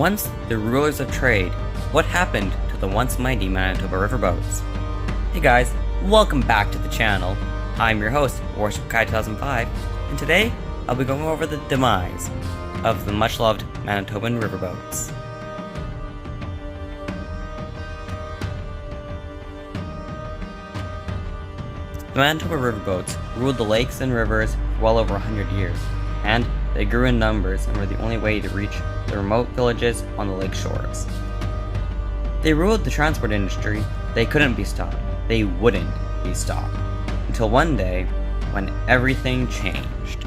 Once the rulers of trade, what happened to the once mighty Manitoba Riverboats? Hey guys, welcome back to the channel. I'm your host, Worship Kai 2005, and today I'll be going over the demise of the much-loved Manitoban Riverboats. The Manitoba Riverboats ruled the lakes and rivers for well over 100 years, and they grew in numbers and were the only way to reach the remote villages on the lake shores. They ruled the transport industry. They couldn't be stopped. They wouldn't be stopped. Until one day, when everything changed.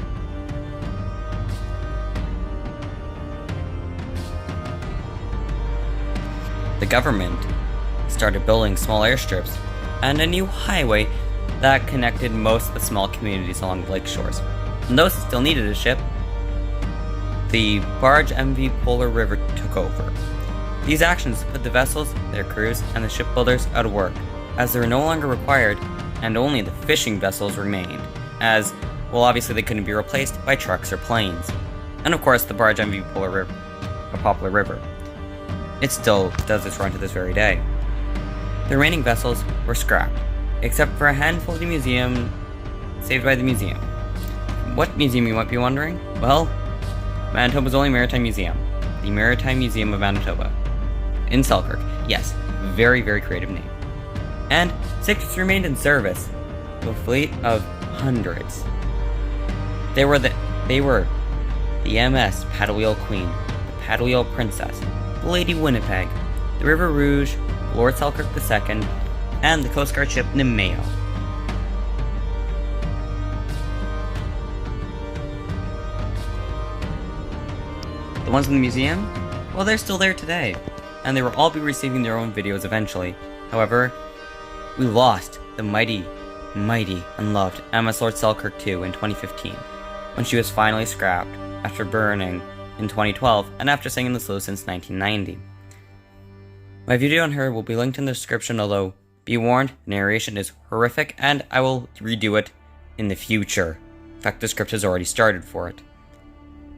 The government started building small airstrips and a new highway that connected most of the small communities along the lake shores. And those that still needed a ship, the barge MV Polar River took over. These actions put the vessels, their crews, and the shipbuilders out of work, as they were no longer required, and only the fishing vessels remained, as, well, obviously they couldn't be replaced by trucks or planes. And of course, the barge MV Polar River. It still does its run to this very day. The remaining vessels were scrapped, except for a handful of the museum saved by the museum. What museum, you might be wondering? Well, Manitoba's only maritime museum, the Maritime Museum of Manitoba, in Selkirk. Yes, very, very creative name. And 6 remained in service, to a fleet of hundreds. They were the MS Paddle Wheel Queen, the Paddle Wheel Princess, the Lady Winnipeg, the River Rouge, Lord Selkirk II, and the Coast Guard ship Demise. The ones in the museum? Well, they're still there today, and they will all be receiving their own videos eventually. However, we lost the mighty, and loved MS Lord Selkirk II in 2015, when she was finally scrapped after burning in 2012 and after sailing the slough since 1990. My video on her will be linked in the description, although be warned, the narration is horrific and I will redo it in the future. In fact, the script has already started for it.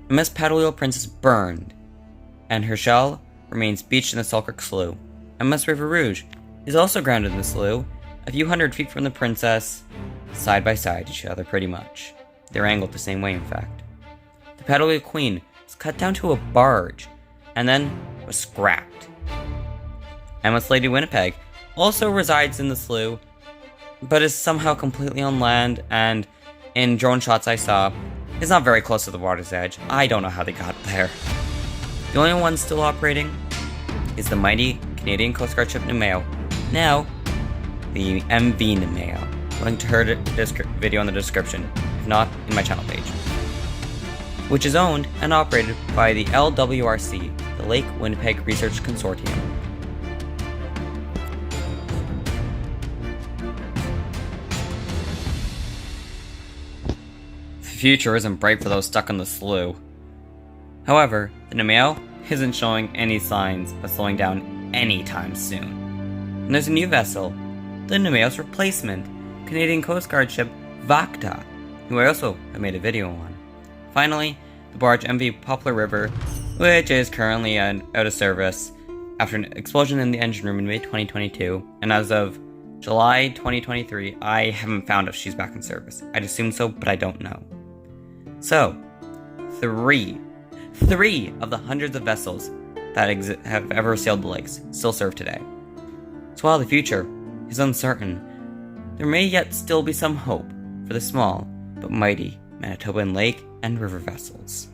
MS Paddle Wheel Princess burned, and her shell remains beached in the Selkirk Slough. MS River Rouge is also grounded in the slough, a few hundred feet from the Princess, side by side each other pretty much. They're angled the same way, in fact. The Paddle Wheel Queen was cut down to a barge, and then was scrapped. MS Lady Winnipeg also resides in the slough, but is somehow completely on land, and in drone shots I saw, is not very close to the water's edge. I don't know how they got there. The only one still operating is the mighty Canadian Coast Guard ship Demise, now the MV Demise. Link to her video in the description, if not in my channel page, which is owned and operated by the LWRC, the Lake Winnipeg Research Consortium. The future isn't bright for those stuck on the slough. However, the Demise isn't showing any signs of slowing down anytime soon. And there's a new vessel, the Demise's replacement, Canadian Coast Guard ship Vacta, who I also have made a video on. Finally, the barge MV Polar River, which is currently out of service after an explosion in the engine room in May 2022, and as of July 2023, I haven't found if she's back in service. I'd assume so, but I don't know. So, three of the hundreds of vessels that have ever sailed the lakes still serve today. So while the future is uncertain, there may yet still be some hope for the small but mighty Manitoban lake and river vessels.